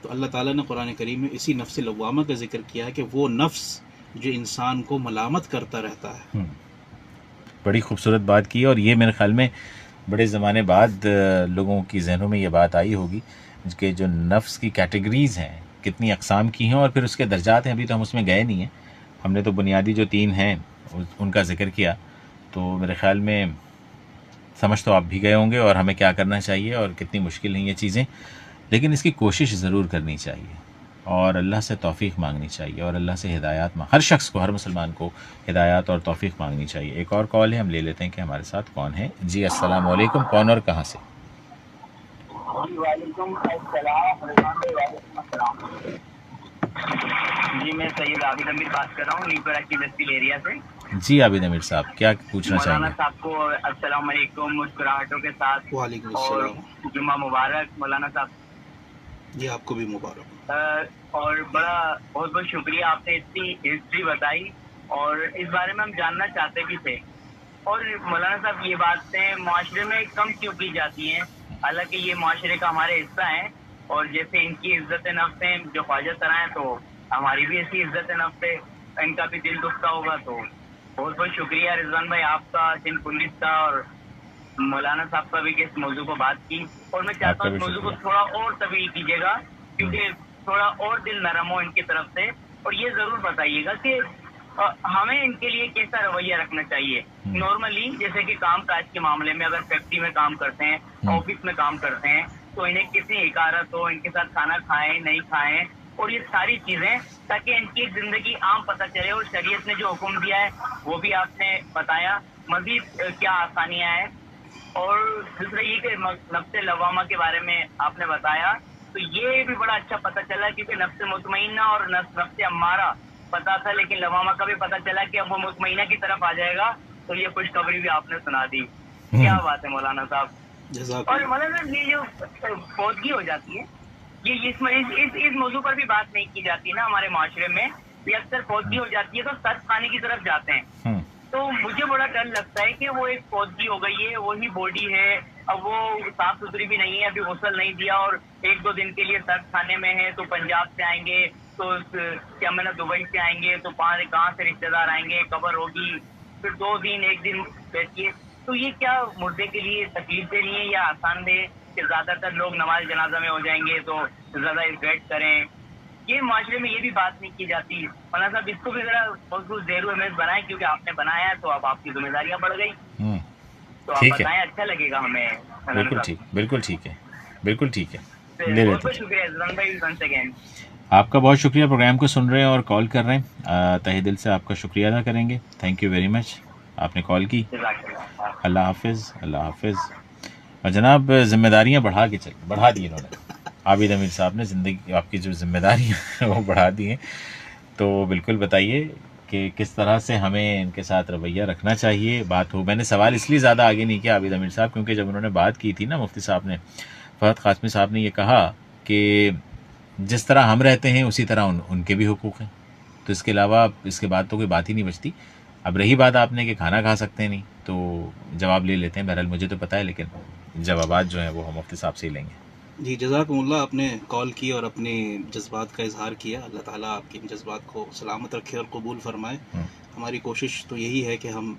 تو اللہ تعالیٰ نے قرآن کریم میں اسی نفس لوامہ کا ذکر کیا ہے کہ وہ نفس جو انسان کو ملامت کرتا رہتا ہے۔ بڑی خوبصورت بات کی، اور یہ میرے خیال میں بڑے زمانے بعد لوگوں کی ذہنوں میں یہ بات آئی ہوگی کہ جو نفس کی کیٹیگریز ہیں کتنی اقسام کی ہیں، اور پھر اس کے درجات ہیں۔ ابھی تو ہم اس میں گئے نہیں ہیں، ہم نے تو بنیادی جو 3 ہیں ان کا ذکر کیا، تو میرے خیال میں سمجھ تو آپ بھی گئے ہوں گے اور ہمیں کیا کرنا چاہیے اور کتنی مشکل ہیں یہ چیزیں، لیکن اس کی کوشش ضرور کرنی چاہیے اور اللہ سے توفیق مانگنی چاہیے، اور اللہ سے ہدایات ہر شخص کو، ہر مسلمان کو ہدایات اور توفیق مانگنی چاہیے۔ ایک اور کال ہے، ہم لے لیتے ہیں کہ ہمارے ساتھ کون ہے۔ جی السلام علیکم، کون اور کہاں سے؟ وعلیکم السلام۔ جی میں سید عابد امیر بات کر رہا ہوں، نیو کراچی ویسٹل ایریا سے۔ جی عابد امیر صاحب، کیا پوچھنا چاہیں گے؟ مولانا صاحب کو السلام علیکم مسکراہٹوں کے ساتھ، وعلیکم اور السلام۔ جمعہ مبارک مولانا صاحب۔ جی آپ کو بھی مبارک۔ اور بہت بہت شکریہ، آپ نے اتنی ہسٹری بتائی اور اس بارے میں ہم جاننا چاہتے بھی تھے۔ اور مولانا صاحب یہ باتیں معاشرے میں کم کیوں کی جاتی ہیں، حالانکہ یہ معاشرے کا ہمارے حصہ ہیں، اور جیسے ان کی عزت نفس ہیں جو خواجہ سرا ہیں، تو ہماری بھی ایسی عزت نفس ہے، ان کا بھی دل دکھتا ہوگا۔ تو بہت بہت شکریہ رضوان بھائی آپ کا، سندھ پولیس کا، اور مولانا صاحب کا بھی کہ اس موضوع کو بات کی۔ اور میں چاہتا ہوں اس موضوع کو تھوڑا اور طویل کیجیے گا، کیونکہ تھوڑا اور دل نرم ہو ان کی طرف سے، اور یہ ضرور بتائیے گا کہ ہمیں ان کے لیے کیسا رویہ رکھنا چاہیے۔ نارملی جیسے کہ کام کاج کے معاملے میں اگر فیکٹری میں کام کرتے ہیں، آفس میں کام کرتے ہیں، تو انہیں کسی حکارت ہو، ان کے ساتھ کھانا کھائیں نہیں کھائیں، اور یہ ساری چیزیں، تاکہ ان کی زندگی عام پتہ چلے، اور شریعت نے جو حکم دیا ہے وہ بھی آپ نے بتایا، مزید کیا آسانیاں ہیں. اور دوسرا یہ کہ نفس لوامہ کے بارے میں آپ نے بتایا، تو یہ بھی بڑا اچھا پتہ چلا، کیونکہ نفس مطمئنہ اور نفس امارہ پتا تھا، لیکن لوامہ کا بھی پتہ چلا کہ اب وہ مطمئنہ کی طرف آ جائے گا. تو یہ خوشخبری بھی آپ نے سنا دی. کیا بات ہے مولانا صاحب. اور مولانا صاحب یہ جو فوتگی ہو جاتی ہے، یہ اس موضوع پر بھی بات نہیں کی جاتی نا ہمارے معاشرے میں. یہ اکثر فوتگی ہو جاتی ہے تو سچ خانے کی طرف جاتے ہیں. تو مجھے بڑا ڈر لگتا ہے کہ وہ ایک فوتگی ہو گئی ہے، وہی باڈی ہے، اب وہ صاف ستھری بھی نہیں ہے، ابھی غسل نہیں دیا، اور 1-2 دن کے لیے سرد خانے میں ہے، تو پنجاب سے آئیں گے، تو کیا میں نے دبئی سے آئیں گے، تو کہاں سے رشتے دار آئیں گے، قبر ہوگی، پھر 2 دن 1 دن بیٹھیے. تو یہ کیا مردے کے لیے تکلیف دہ نہیں ہے یا آسان دہ کہ زیادہ تر لوگ نماز جنازہ میں ہو جائیں گے تو زیادہ ویٹ کریں؟ یہ معاشرے میں یہ بھی بات نہیں کی جاتی. مولانا صاحب اس کو بھی ذرا بہت زیر و اہمیت بنائیں، کیونکہ آپ نے بنایا ہے تو اب آپ کی ذمہ داریاں بڑھ گئی. تو آپ بتائیں، اچھا لگے گا ہمیں. بالکل ٹھیک، بالکل ٹھیک ہے، بالکل ٹھیک ہے. بہت بہت شکریہ زبان بھائی ونس اگین. آپ کا بہت شکریہ، پروگرام کو سن رہے ہیں اور کال کر رہے ہیں. تہہ دل سے آپ کا شکریہ ادا کریں گے. تھینک یو ویری مچ، آپ نے کال کی. اللہ حافظ، اللہ حافظ. اور جناب ذمہ داریاں بڑھا دی انہوں نے، عابد امیر صاحب نے زندگی آپ کی جو ذمہ داریاں وہ بڑھا دی ہیں. تو بالکل بتائیے کہ کس طرح سے ہمیں ان کے ساتھ رویہ رکھنا چاہیے. بات ہو، میں نے سوال اس لیے زیادہ آگے نہیں کیا عابد امیر صاحب، کیونکہ جب انہوں نے بات کی تھی نا مفتی صاحب نے، فہد قاسمی صاحب نے یہ کہا کہ جس طرح ہم رہتے ہیں اسی طرح ان کے بھی حقوق ہیں. تو اس کے علاوہ اس کے بعد تو کوئی بات ہی نہیں بچتی. اب رہی بات آپ نے کہ کھانا کھا سکتے نہیں، تو جواب لے لیتے ہیں. بہرحال مجھے تو پتہ ہے، لیکن جوابات جو ہیں وہ ہم مفتی صاحب سے ہی لیں گے. جی جزاکم اللہ، آپ نے کال کی اور اپنے جذبات کا اظہار کیا. اللہ تعالیٰ آپ کے ان جذبات کو سلامت رکھے اور قبول فرمائے. ہماری کوشش تو یہی ہے کہ ہم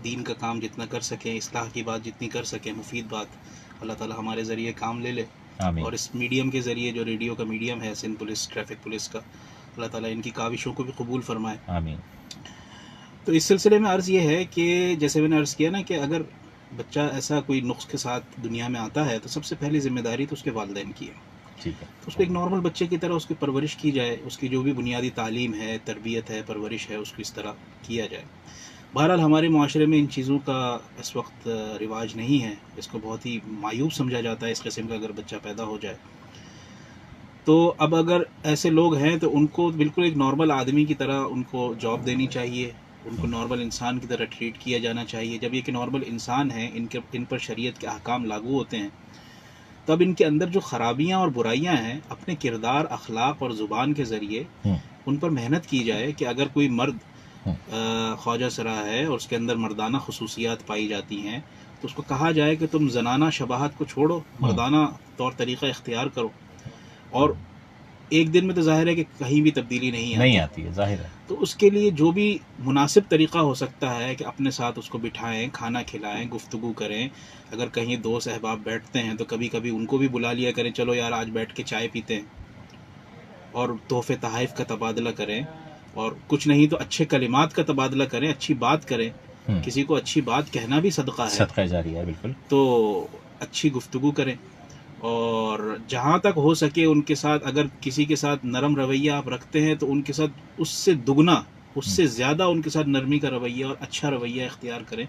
دین کا کام جتنا کر سکیں، اصلاح کی بات جتنی کر سکیں، مفید بات، اللہ تعالیٰ ہمارے ذریعے کام لے لے. آمین. اور اس میڈیم کے ذریعے جو ریڈیو کا میڈیم ہے، سندھ پولیس ٹریفک پولیس کا، اللہ تعالیٰ ان کی کاوشوں کو بھی قبول فرمائے. آمین. تو اس سلسلے میں عرض یہ ہے کہ جیسے میں نے عرض کیا نا کہ اگر بچہ ایسا کوئی نقص کے ساتھ دنیا میں آتا ہے تو سب سے پہلی ذمہ داری تو اس کے والدین کی ہے. ٹھیک ہے. تو اس کو ایک نارمل بچے کی طرح اس کی پرورش کی جائے، اس کی جو بھی بنیادی تعلیم ہے، تربیت ہے، پرورش ہے، اس کو اس طرح کیا جائے. بہرحال ہمارے معاشرے میں ان چیزوں کا اس وقت رواج نہیں ہے. اس کو بہت ہی مایوب سمجھا جاتا ہے اس قسم کا اگر بچہ پیدا ہو جائے. تو اب اگر ایسے لوگ ہیں تو ان کو بالکل ایک نارمل آدمی کی طرح ان کو جاب دینی چاہیے، ان کو نارمل انسان کی طرح ٹریٹ کیا جانا چاہیے. جب یہ کہ نارمل انسان ہیں، ان پر شریعت کے احکام لاگو ہوتے ہیں، تب ان کے اندر جو خرابیاں اور برائیاں ہیں اپنے کردار، اخلاق اور زبان کے ذریعے ان پر محنت کی جائے. کہ اگر کوئی مرد خواجہ سرا ہے اور اس کے اندر مردانہ خصوصیات پائی جاتی ہیں تو اس کو کہا جائے کہ تم زنانہ شباہت کو چھوڑو، مردانہ طور طریقہ اختیار کرو. اور ایک دن میں تو ظاہر ہے کہ کہیں بھی تبدیلی نہیں آتی ہے، ظاہر ہے. تو اس کے لیے جو بھی مناسب طریقہ ہو سکتا ہے کہ اپنے ساتھ اس کو بٹھائیں، کھانا کھلائیں، گفتگو کریں. اگر کہیں دوست احباب بیٹھتے ہیں تو کبھی کبھی ان کو بھی بلا لیا کریں، چلو یار آج بیٹھ کے چائے پیتے ہیں، اور تحفے تحائف کا تبادلہ کریں. اور کچھ نہیں تو اچھے کلمات کا تبادلہ کریں، اچھی بات کریں. کسی کو اچھی بات کہنا بھی صدقہ ہے، صدقہ جاریہ ہے. بالکل. تو اچھی گفتگو کریں. اور جہاں تک ہو سکے ان کے ساتھ، اگر کسی کے ساتھ نرم رویہ آپ رکھتے ہیں تو ان کے ساتھ اس سے دگنا، اس سے زیادہ ان کے ساتھ نرمی کا رویہ اور اچھا رویہ اختیار کریں،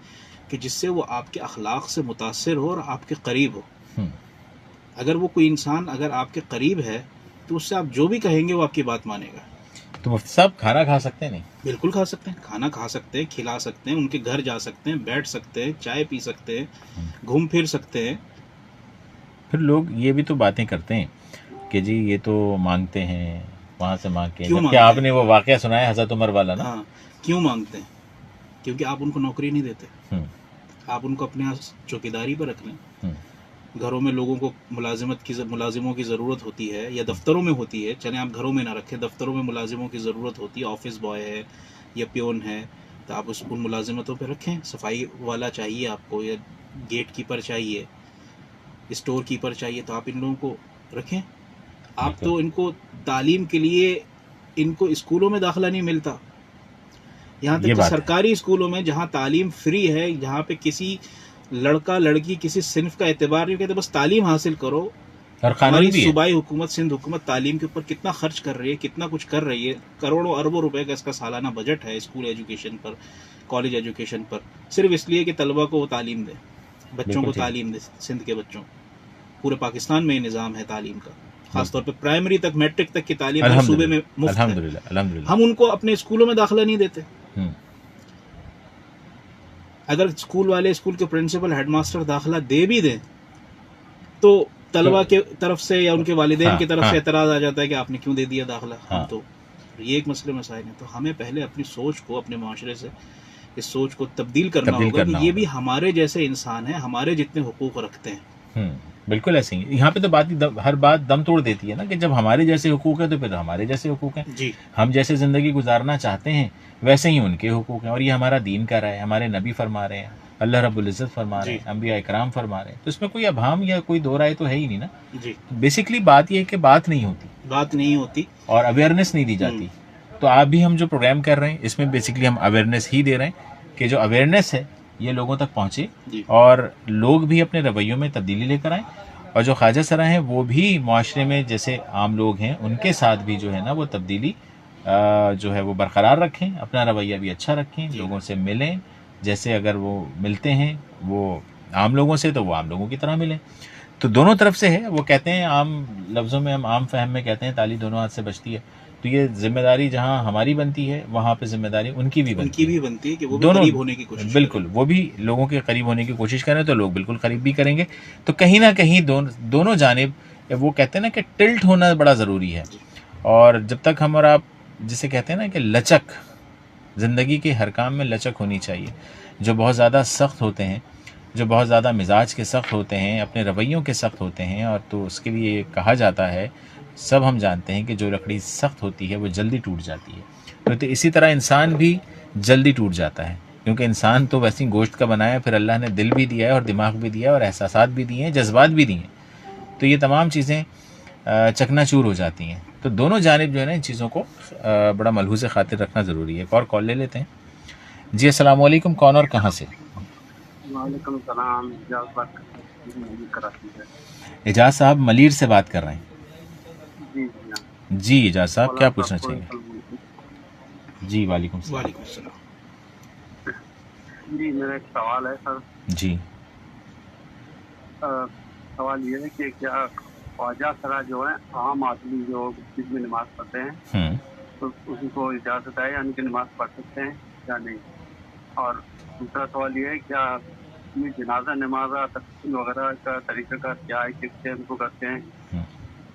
کہ جس سے وہ آپ کے اخلاق سے متاثر ہو اور آپ کے قریب ہو. اگر وہ کوئی انسان اگر آپ کے قریب ہے تو اس سے آپ جو بھی کہیں گے وہ آپ کی بات مانے گا. تو مفتی صاحب کھانا کھا سکتے ہیں نہیں؟ بالکل کھا سکتے ہیں، کھانا کھا سکتے ہیں، کھلا سکتے ہیں، ان کے گھر جا سکتے ہیں، بیٹھ سکتے ہیں، چائے پی سکتے ہیں، گھوم پھر سکتے ہیں. پھر لوگ یہ بھی تو باتیں کرتے ہیں کہ جی یہ تو مانگتے ہیں، وہاں سے مانگ کے. کیا آپ نے وہ واقعہ سنا ہے حضرت عمر والا نا؟ ہاں. کیوں مانگتے ہیں؟ کیونکہ آپ ان کو نوکری نہیں دیتے. آپ ان کو اپنے چوکیداری پر رکھ لیں. گھروں میں لوگوں کو ملازموں کی ضرورت ہوتی ہے، یا دفتروں میں ہوتی ہے. چلیں آپ گھروں میں نہ رکھیں، دفتروں میں ملازموں کی ضرورت ہوتی ہے. آفس بوائے ہے یا پیون ہے تو آپ ان ملازمتوں پہ رکھیں. صفائی والا چاہیے آپ کو، یا گیٹ کیپر چاہیے، اسٹور کیپر چاہیے، تو آپ ان لوگوں کو رکھیں. آپ تو ان کو تعلیم کے لیے ان کو اسکولوں میں داخلہ نہیں ملتا. یہاں تک کہ سرکاری اسکولوں میں جہاں تعلیم فری ہے، جہاں پہ کسی لڑکا لڑکی کسی صنف کا اعتبار نہیں کہتے، بس تعلیم حاصل کرو، اور قانون ہماری بھی ہے. صوبائی حکومت سندھ حکومت تعلیم کے اوپر کتنا خرچ کر رہی ہے، کتنا کچھ کر رہی ہے، کروڑوں اربوں روپے کا اس کا سالانہ بجٹ ہے اسکول ایجوکیشن پر، کالج ایجوکیشن پر، صرف اس لیے کہ طلبہ کو وہ تعلیم دے، بچوں بالکل کو ٹھیک. تعلیم دے، سندھ کے بچوں. پورے پاکستان میں یہ نظام ہے تعلیم کا، خاص طور پہ پرائمری تک، میٹرک تک کی تعلیم ہر صوبے میں مفت ہے. الحمدللہ الحمدللہ. ہم ان کو اپنے اسکولوں میں داخلہ نہیں دیتے. اگر اسکول والے، اسکول کے پرنسپل، ہیڈ ماسٹر داخلہ دے بھی دیں تو طلبہ کے طرف سے یا ان کے والدین کی طرف سے اعتراض آ جاتا ہے کہ آپ نے کیوں دے دیا داخلہ. ہم تو یہ ایک مسئلے مسائل ہیں. تو ہمیں پہلے اپنی سوچ کو، اپنے معاشرے سے اس سوچ کو تبدیل کرنا ہوگا کہ یہ بھی ہمارے جیسے انسان ہیں، ہمارے جتنے حقوق رکھتے ہیں. بالکل ایسے ہی. یہاں پہ تو ہر بات دم توڑ دیتی ہے نا کہ جب ہمارے جیسے حقوق ہیں تو پھر ہمارے جیسے حقوق ہیں. جی، ہم جیسے زندگی گزارنا چاہتے ہیں ویسے ہی ان کے حقوق ہیں، اور یہ ہمارا دین کہہ رہا ہے، ہمارے نبی فرما رہے ہیں، اللہ رب العزت فرما رہے ہیں، انبیاء اکرام فرما رہے ہیں. تو اس میں کوئی ابہام یا کوئی دو رائے تو ہے ہی نہیں نا. جی، بیسکلی بات یہ ہے کہ بات نہیں ہوتی اور اویئرنیس نہیں دی جاتی. تو آپ بھی ہم جو پروگرام کر رہے ہیں اس میں بیسکلی ہم اویئرنیس ہی دے رہے ہیں کہ جو اویئرنیس ہے یہ لوگوں تک پہنچے اور لوگ بھی اپنے رویوں میں تبدیلی لے کر آئیں، اور جو خواجہ سرا ہیں وہ بھی معاشرے میں جیسے عام لوگ ہیں ان کے ساتھ بھی جو ہے نا وہ تبدیلی جو ہے وہ برقرار رکھیں، اپنا رویہ بھی اچھا رکھیں، لوگوں سے ملیں جیسے اگر وہ ملتے ہیں وہ عام لوگوں سے تو وہ عام لوگوں کی طرح ملیں. تو دونوں طرف سے ہے. وہ کہتے ہیں عام لفظوں میں، ہم عام فہم میں کہتے ہیں تالی دونوں ہاتھ سے بچتی ہے. تو یہ ذمہ داری جہاں ہماری بنتی ہے وہاں پہ ذمہ داری ان کی بھی بنتی ہے کہ وہ بھی قریب ہونے کی کوشش کریں. بالکل، وہ بھی لوگوں کے قریب ہونے کی کوشش کریں تو لوگ بالکل قریب بھی کریں گے. تو کہیں نہ کہیں دونوں جانب وہ کہتے ہیں نا کہ ٹلٹ ہونا بڑا ضروری ہے. اور جب تک ہم اور آپ جسے کہتے ہیں نا کہ لچک، زندگی کے ہر کام میں لچک ہونی چاہیے. جو بہت زیادہ سخت ہوتے ہیں، جو بہت زیادہ مزاج کے سخت ہوتے ہیں، اپنے رویوں کے سخت ہوتے ہیں، اور تو اس کے لیے کہا جاتا ہے، سب ہم جانتے ہیں کہ جو لکڑی سخت ہوتی ہے وہ جلدی ٹوٹ جاتی ہے. تو اسی طرح انسان بھی جلدی ٹوٹ جاتا ہے، کیونکہ انسان تو ویسے گوشت کا بنایا ہے، پھر اللہ نے دل بھی دیا ہے اور دماغ بھی دیا ہے اور احساسات بھی دیے ہیں، جذبات بھی دیے ہیں. تو یہ تمام چیزیں چکنا چور ہو جاتی ہیں. تو دونوں جانب جو ہے نا ان چیزوں کو بڑا ملحوظ خاطر رکھنا ضروری ہے. ایک اور کال لے لیتے ہیں. جی السلام علیکم، کون اور کہاں سے؟ وعلیکم السلام. اعجاز صاحب ملیر سے بات کر رہے ہیں. جی اعجاز صاحب کیا پوچھنا چاہیں گے؟ جی وعلیکم السلام. وعلیکم السلام. جی میرا ایک سوال ہے سر. جی سوال یہ ہے کہ کیا خواجہ سرا جو ہے عام آدمی جو مسجد میں نماز پڑھتے ہیں تو ان کو اجازت ہے یعنی کہ نماز پڑھ سکتے ہیں یا نہیں؟ اور دوسرا سوال یہ ہے کیا جنازہ نمازہ تقسیم وغیرہ کا طریقہ کار کیا ہے، کس سے ان کو کرتے ہیں،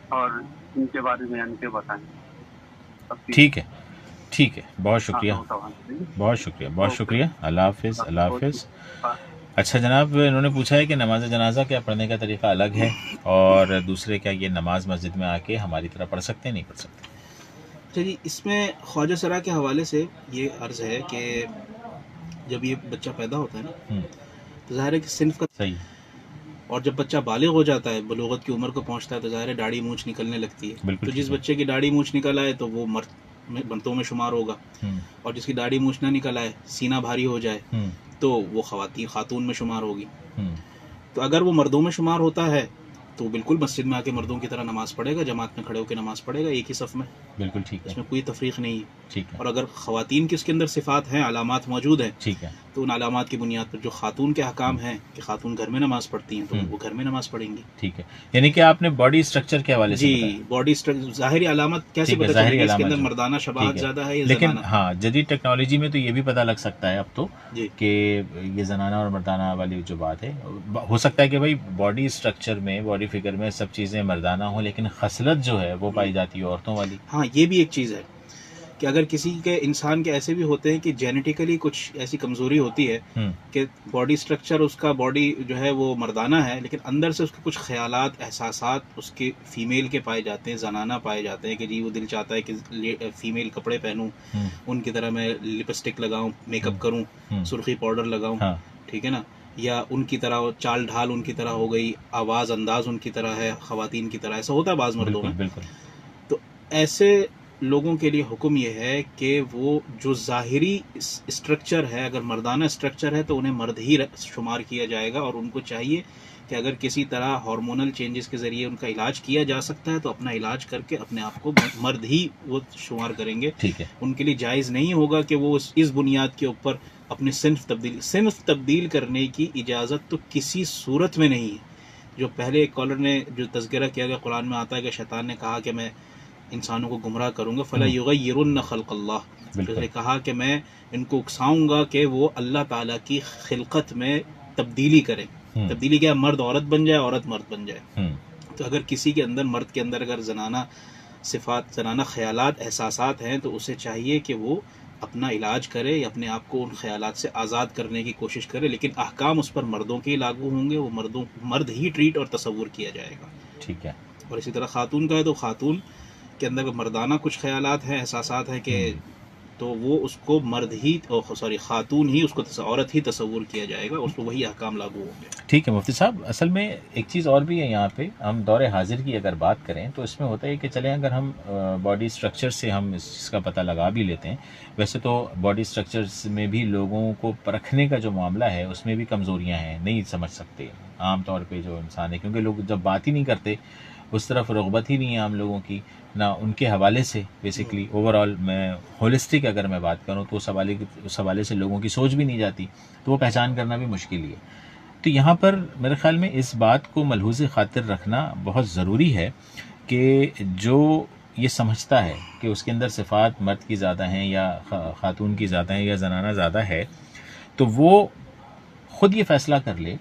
اور ان کے بارے میں یعنی کہ بتائیں. ٹھیک ہے، بہت شکریہ، بہت شکریہ. اللہ حافظ. اللہ حافظ. اچھا جناب، انہوں نے پوچھا ہے کہ نماز جنازہ کیا پڑھنے کا طریقہ الگ ہے، اور دوسرے کیا یہ نماز مسجد میں آ کے ہماری طرح پڑھ سکتے ہیں نہیں پڑھ سکتے؟ جی، اس میں خواجہ سرا کے حوالے سے یہ عرض ہے کہ جب یہ بچہ پیدا ہوتا ہے نا تو ظاہر ہے کہ صنف کا صحیح، اور جب بچہ بالغ ہو جاتا ہے، بلوغت کی عمر کو پہنچتا ہے، تو ظاہر ہے داڑھی مونچھ نکلنے لگتی ہے. تو جس بچے کی داڑھی مونچھ نکل آئے تو وہ مردوں میں شمار ہوگا، اور جس کی داڑھی مونچھ نہ نکل آئے، سینہ بھاری ہو جائے تو وہ خاتون میں شمار ہوگی. تو اگر وہ مردوں میں شمار ہوتا ہے تو بالکل مسجد میں آ کے مردوں کی طرح نماز پڑھے گا، جماعت میں کھڑے ہو کے نماز پڑھے گا ایک ہی صف میں. بالکل ٹھیک ہے، اس میں کوئی تفریق نہیں ہے. ٹھیک ہے. اور اگر خواتین کی اس کے اندر صفات ہیں، علامات موجود ہیں، ٹھیک ہے، تو ان علامات کی بنیاد پر جو خاتون کے احکام ہیں کہ خاتون گھر میں نماز پڑھتی ہیں تو وہ گھر میں نماز پڑھیں گی. ٹھیک ہے. یعنی کہ آپ نے باڈی اسٹرکچر کے حوالے سے جی، باڈی اسٹرکچر، ظاہری علامت کیسے پتہ چلے گی اس کے اندر مردانہ شباہت زیادہ ہے یا لیکن زنانہ؟ ہاں جدید ٹیکنالوجی میں تو یہ بھی پتہ لگ سکتا ہے اب تو کہ یہ زنانہ اور مردانہ والی جو بات ہے، ہو سکتا ہے کہ بھائی باڈی اسٹرکچر میں، باڈی فگر میں سب چیزیں مردانہ ہوں لیکن خصلت جو ہے وہ پائی جاتی ہے عورتوں والی. ہاں، یہ بھی ایک چیز ہے کہ اگر کسی کے انسان کے ایسے بھی ہوتے ہیں کہ جینیٹیکلی کچھ ایسی کمزوری ہوتی ہے کہ باڈی اسٹرکچر اس کا باڈی جو ہے وہ مردانہ ہے، لیکن اندر سے اس کے کچھ خیالات، احساسات اس کے فیمیل کے پائے جاتے ہیں، زنانہ پائے جاتے ہیں کہ جی وہ دل چاہتا ہے کہ فیمیل کپڑے پہنوں، ان کی طرح میں لپسٹک لگاؤں، میک اپ کروں، سرخی پاؤڈر لگاؤں، ٹھیک ہے نا، یا ان کی طرح چال ڈھال ان کی طرح ہو گئی، آواز انداز ان کی طرح ہے، خواتین کی طرح. ایسا ہوتا ہے بعض مردوں میں. تو ایسے لوگوں کے لیے حکم یہ ہے کہ وہ جو ظاہری اسٹرکچر ہے، اگر مردانہ اسٹرکچر ہے تو انہیں مرد ہی شمار کیا جائے گا، اور ان کو چاہیے کہ اگر کسی طرح ہارمونل چینجز کے ذریعے ان کا علاج کیا جا سکتا ہے تو اپنا علاج کر کے اپنے آپ کو مرد ہی وہ شمار کریں گے. ٹھیک ہے. ان کے لیے جائز نہیں ہوگا کہ وہ اس بنیاد کے اوپر اپنی صنف تبدیل کرنے کی اجازت تو کسی صورت میں نہیں ہے. جو پہلے ایک کالر نے جو تذکرہ کیا گیا، قرآن میں آتا ہے کہ شیطان نے کہا کہ میں انسانوں کو گمراہ کروں گا، فلا یغیرن خلق اللہ. اس نے کہا کہ میں ان کو اکساؤں گا کہ وہ اللہ تعالیٰ کی خلقت میں تبدیلی کریں. تبدیلی کیا؟ مرد عورت بن جائے، عورت مرد بن جائے. تو اگر کسی کے اندر، مرد کے اندر اگر زنانہ صفات، زنانہ خیالات، احساسات ہیں تو اسے چاہیے کہ وہ اپنا علاج کرے یا اپنے آپ کو ان خیالات سے آزاد کرنے کی کوشش کرے، لیکن احکام اس پر مردوں کے لاگو ہوں گے. وہ مرد ہی ٹریٹ اور تصور کیا جائے گا. ٹھیک ہے. اور اسی طرح خاتون کا ہے تو خاتون کے اندر مردانہ کچھ خیالات ہیں، احساسات ہیں کہ تو وہ اس کو خاتون ہی، اس کو عورت ہی تصور کیا جائے گا، اس کو وہی احکام لاگو ہوں گے. ٹھیک ہے مفتی صاحب. اصل میں ایک چیز اور بھی ہے یہاں پہ، ہم دور حاضر کی اگر بات کریں تو اس میں ہوتا ہے کہ چلیں اگر ہم باڈی سٹرکچر سے ہم اس چیز کا پتہ لگا بھی لیتے ہیں. ویسے تو باڈی سٹرکچرز میں بھی لوگوں کو پرکھنے کا جو معاملہ ہے اس میں بھی کمزوریاں ہیں، نہیں سمجھ سکتے عام طور پہ جو انسان ہے، کیونکہ لوگ جب بات ہی نہیں کرتے، اس طرف رغبت ہی نہیں ہے عام لوگوں کی، نہ ان کے حوالے سے. بیسکلی اوور آل میں ہولسٹک اگر میں بات کروں تو اس حوالے سے لوگوں کی سوچ بھی نہیں جاتی، تو وہ پہچان کرنا بھی مشکل ہی ہے. تو یہاں پر میرے خیال میں اس بات کو ملحوظ خاطر رکھنا بہت ضروری ہے کہ جو یہ سمجھتا ہے کہ اس کے اندر صفات مرد کی زیادہ ہیں یا خاتون کی زیادہ ہیں یا زنانہ زیادہ ہے، تو وہ خود یہ فیصلہ کر لے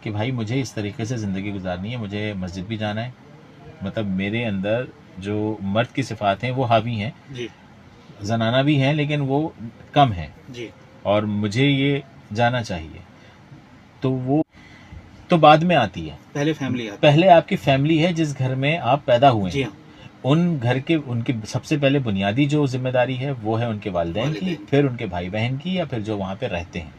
کہ بھائی مجھے اس طریقے سے زندگی گزارنی ہے، مجھے مسجد بھی جانا ہے، مطلب میرے اندر جو مرد کی صفات ہیں وہ حاوی ہیں، جی، زنانہ بھی ہیں لیکن وہ کم ہیں، جی، اور مجھے یہ جانا چاہیے. تو وہ تو بعد میں آتی ہے. پہلے فیملی آتی ہے. پہلے آپ کی فیملی ہے جس گھر میں آپ پیدا ہوئے جی ہیں. ہاں. ان گھر کے ان کی سب سے پہلے بنیادی جو ذمہ داری ہے وہ ہے ان کے والدین کی، پھر ان کے بھائی بہن کی، یا پھر جو وہاں پہ رہتے ہیں.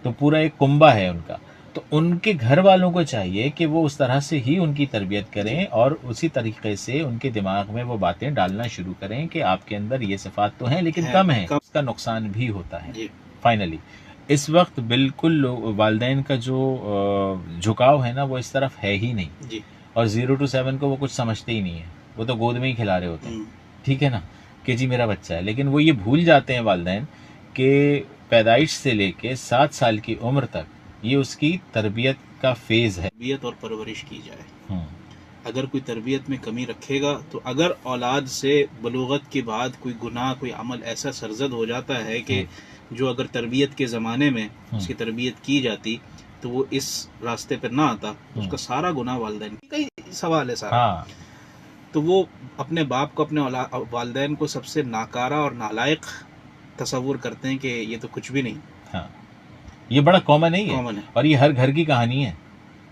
تو پورا ایک کنبہ ہے ان کا. تو ان کے گھر والوں کو چاہیے کہ وہ اس طرح سے ہی ان کی تربیت کریں اور اسی طریقے سے ان کے دماغ میں وہ باتیں ڈالنا شروع کریں کہ آپ کے اندر یہ صفات تو ہیں لیکن کم ہیں. اس کا نقصان بھی ہوتا ہے. فائنلی اس وقت بالکل والدین کا جو جھکاؤ ہے نا وہ اس طرف ہے ہی نہیں. اور 0 to 7 کو وہ کچھ سمجھتے ہی نہیں ہے، وہ تو گود میں ہی کھلا رہے ہوتے ہیں. ٹھیک ہے نا، کہ جی میرا بچہ ہے. لیکن وہ یہ بھول جاتے ہیں والدین کہ پیدائش سے لے کے 7 سال کی عمر تک یہ اس کی تربیت کا فیز ہے. تربیت اور پرورش کی جائے. اگر کوئی تربیت میں کمی رکھے گا تو اگر اولاد سے بلوغت کے بعد کوئی گناہ، کوئی عمل ایسا سرزد ہو جاتا ہے کہ جو اگر تربیت کے زمانے میں اس کی تربیت کی جاتی تو وہ اس راستے پر نہ آتا، اس کا سارا گناہ والدین کا ہی سوال ہے سارا. تو وہ اپنے باپ کو، اپنے والدین کو سب سے ناکارہ اور نالائق تصور کرتے ہیں کہ یہ تو کچھ بھی نہیں. یہ بڑا کامن ہے اور یہ ہر گھر کی کہانی ہے،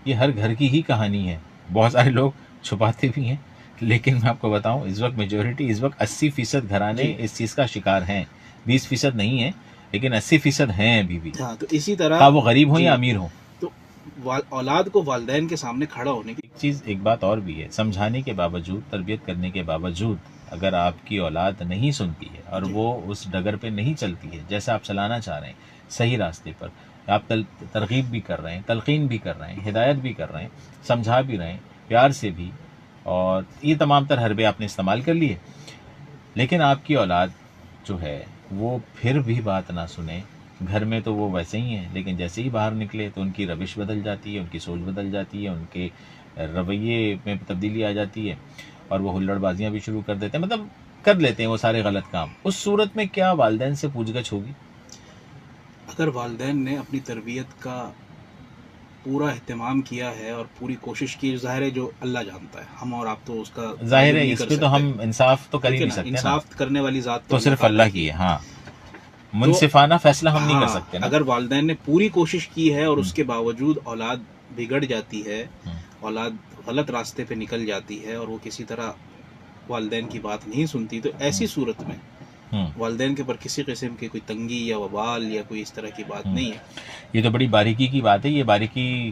یہ ہر گھر کی ہی کہانی ہے. بہت سارے لوگ چھپاتے بھی ہیں، لیکن میں آپ کو بتاؤں اس وقت میجورٹی، اس وقت 80% گھرانے اس چیز کا شکار ہیں. 20% نہیں ہیں لیکن 80% ہیں ابھی بھی. تو اسی طرح وہ غریب ہوں یا امیر ہوں. تو اولاد کو والدین کے سامنے کھڑا ہونے کی ایک بات اور بھی ہے، سمجھانے کے باوجود، تربیت کرنے کے باوجود اگر آپ کی اولاد نہیں سنتی ہے اور وہ اس ڈگر پہ نہیں چلتی ہے جیسا آپ چلانا چاہ رہے ہیں صحیح راستے پر، آپ ترغیب بھی کر رہے ہیں، تلقین بھی کر رہے ہیں، ہدایت بھی کر رہے ہیں، سمجھا بھی رہے ہیں پیار سے بھی، اور یہ تمام تر حربے آپ نے استعمال کر لیے، لیکن آپ کی اولاد جو ہے وہ پھر بھی بات نہ سنے. گھر میں تو وہ ویسے ہی ہیں لیکن جیسے ہی باہر نکلے تو ان کی روش بدل جاتی ہے، ان کی سوچ بدل جاتی ہے، ان کے رویے میں تبدیلی آ جاتی ہے اور وہ ہلڑ بازیاں بھی شروع کر دیتے ہیں، مطلب کر لیتے ہیں وہ سارے غلط کام. اس صورت میں کیا والدین سے پوچھ گچھ ہوگی؟ اگر والدین نے اپنی تربیت کا پورا اہتمام کیا ہے اور پوری کوشش کی، ظاہر ہے جو اللہ جانتا ہے، ہم اور آپ تو اس کا ظاہر ہے اس پہ تو ہم انصاف تو کر ہی نہیں سکتے. انصاف کرنے والی ذات تو صرف اللہ کی ہے. ہاں، منصفانہ فیصلہ ہم نہیں کر سکتے نا. اگر والدین نے پوری کوشش کی ہے اور اس کے باوجود اولاد بگڑ جاتی ہے، اولاد غلط راستے پہ نکل جاتی ہے اور وہ کسی طرح والدین کی بات نہیں سنتی، تو ایسی صورت میں والدین کے پر کسی قسم کی کوئی تنگی یا وبال یا کوئی اس طرح کی بات نہیں ہے. یہ تو بڑی باریکی کی بات ہے. یہ باریکی